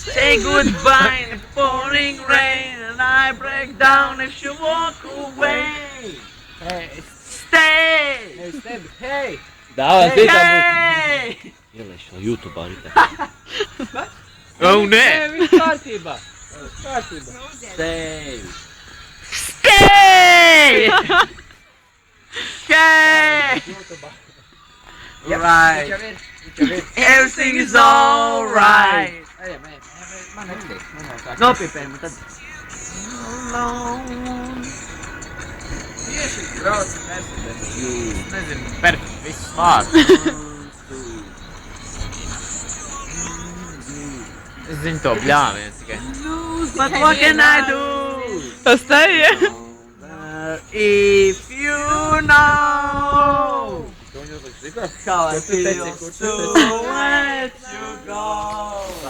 Say goodbye in the pouring rain, and I break down if you walk away. Hey, Stay! hey, step, hey! Davai, zini, tā būs. Hey! Ielaišu no YouTube arī tā. Oh, nē! Viss kārtībā! Viss kārtībā! Stay! Stay! Stay! Right. Everything is alright. Man neklīst, man jau kā. Nopipēm, tad. Alone. Tieši brauc Mercedes. Nezinu, perfekt, viss vārds. Es zinu to bļāvienu tikai. But what can I do? Tas te ir. If you know To viņi uzliks zikā? how I Ko tu teici, feel ko tu to teici? let you go.